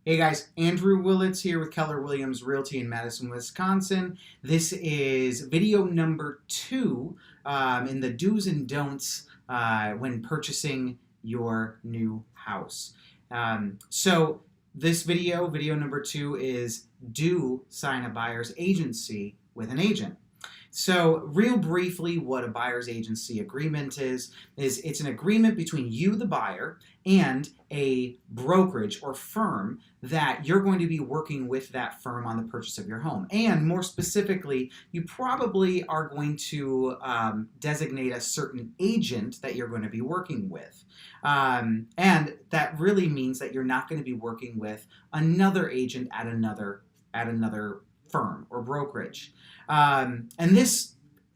Hey guys, Andrew Willits here with Keller Williams Realty in Madison, Wisconsin. This is video number 2 in the do's and don'ts when purchasing your new house. So this video number 2, is do sign a buyer's agency with an agent. So, real briefly, what a buyer's agency agreement is it's an agreement between you, the buyer, and a brokerage or firm that you're going to be working with that firm on the purchase of your home. And more specifically, you probably are going to designate a certain agent that you're going to be working with. And that really means that you're not going to be working with another agent at another firm or brokerage. And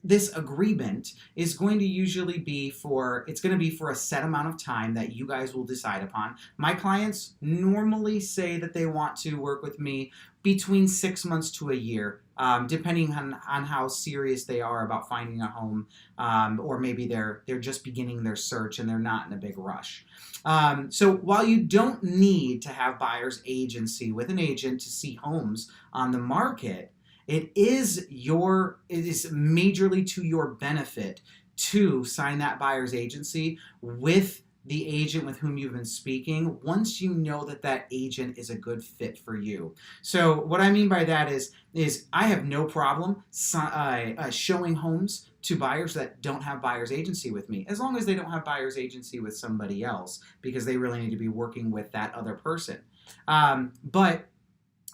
this agreement is going to usually be for a set amount of time that you guys will decide upon. My clients normally say that they want to work with me between 6 months to a year, depending on how serious they are about finding a home, or maybe they're just beginning their search and they're not in a big rush. So while you don't need to have buyer's agency with an agent to see homes on the market, it is majorly to your benefit to sign that buyer's agency with the agent with whom you've been speaking once you know that that agent is a good fit for you. So what I mean by that is I have no problem showing homes to buyers that don't have buyer's agency with me, as long as they don't have buyer's agency with somebody else, because they really need to be working with that other person. But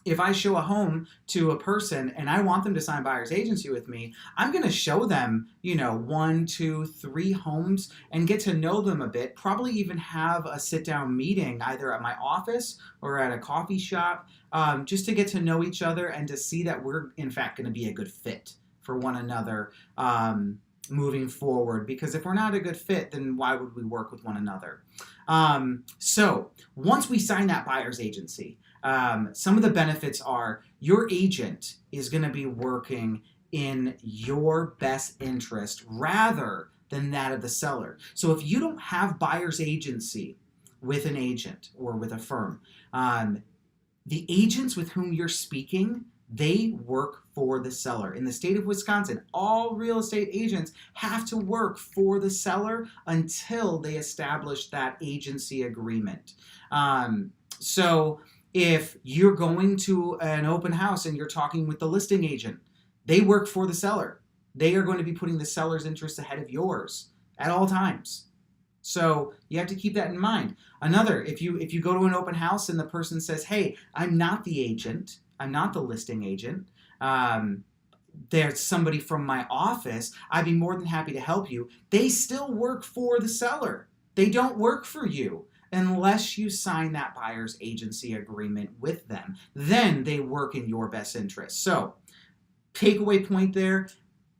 if I show a home to a person and I want them to sign buyer's agency with me, I'm going to show them, 1, 2, 3 homes and get to know them a bit. Probably even have a sit-down meeting either at my office or at a coffee shop, just to get to know each other and to see that we're, in fact, going to be a good fit for one another moving forward. Because if we're not a good fit, then why would we work with one another? So once we sign that buyer's agency, some of the benefits are your agent is going to be working in your best interest rather than that of the seller. So if you don't have buyer's agency with an agent or with a firm, the agents with whom you're speaking, they work for the seller. In the state of Wisconsin, all real estate agents have to work for the seller until they establish that agency agreement. So if you're going to an open house and you're talking with the listing agent, they work for the seller. They are going to be putting the seller's interests ahead of yours at all times. So you have to keep that in mind. If you go to an open house and the person says, "Hey, I'm not the agent. I'm not the listing agent. There's somebody from my office. I'd be more than happy to help you." They still work for the seller. They don't work for you unless you sign that buyer's agency agreement with them. Then they work in your best interest. So, takeaway point there,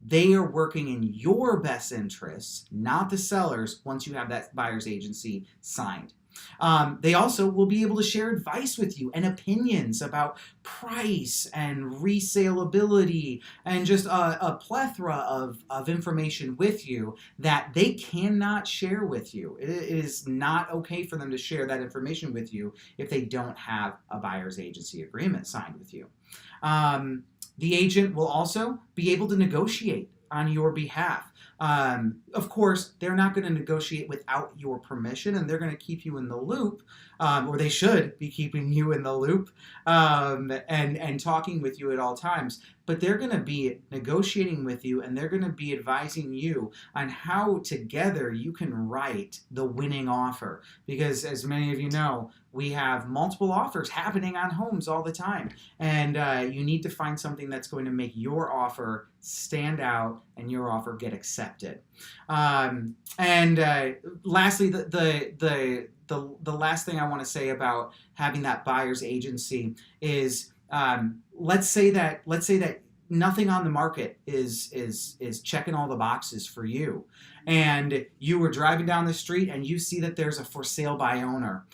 they are working in your best interests, not the seller's, once you have that buyer's agency signed. They also will be able to share advice with you and opinions about price and resaleability and just a plethora of information with you that they cannot share with you. It is not okay for them to share that information with you if they don't have a buyer's agency agreement signed with you. The agent will also be able to negotiate on your behalf. Of course, they're not going to negotiate without your permission, and they're going to keep you in the loop, or they should be keeping you in the loop, and talking with you at all times. But they're going to be negotiating with you, and they're going to be advising you on how together you can write the winning offer. Because as many of you know, we have multiple offers happening on homes all the time, and you need to find something that's going to make your offer stand out and your offer get accepted. Lastly, the last thing I want to say about having that buyer's agency is, let's say that nothing on the market is checking all the boxes for you, and you were driving down the street and you see that there's a for sale by owner.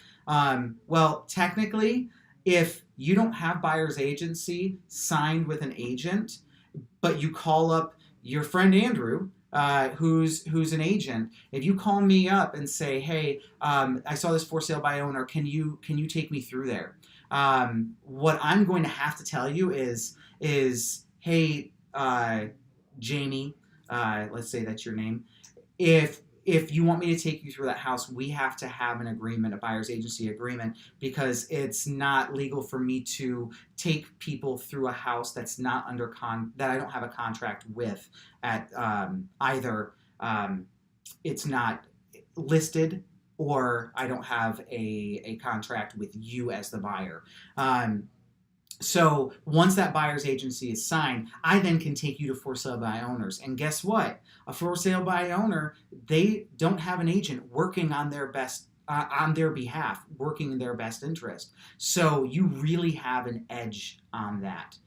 Well, technically, if you don't have buyer's agency signed with an agent, but you call up your friend Andrew who's an agent, if you call me up and say, "Hey, I saw this for sale by owner. Can you take me through there?" What I'm going to have to tell you is hey, Jamie, let's say that's your name. If you want me to take you through that house, we have to have an agreement, a buyer's agency agreement, because it's not legal for me to take people through a house that's not that I don't have a contract with at either it's not listed or I don't have a contract with you as the buyer. So once that buyer's agency is signed, I then can take you to for sale by owners. And guess what? A for sale by owner, they don't have an agent working on their behalf, working in their best interest. So you really have an edge on that.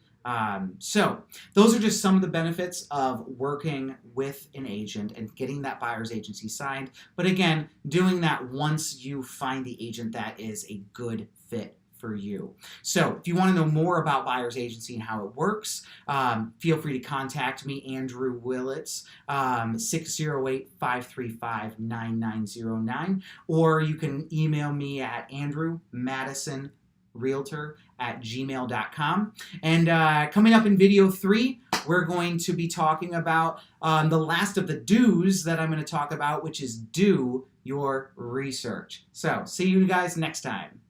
So those are just some of the benefits of working with an agent and getting that buyer's agency signed. But again, doing that once you find the agent that is a good fit for you. So if you want to know more about buyer's agency and how it works, feel free to contact me, Andrew Willits, 608-535-9909, or you can email me at andrewmadisonrealtor@gmail.com. And coming up in video 3, we're going to be talking about the last of the do's that I'm going to talk about, which is do your research. So see you guys next time.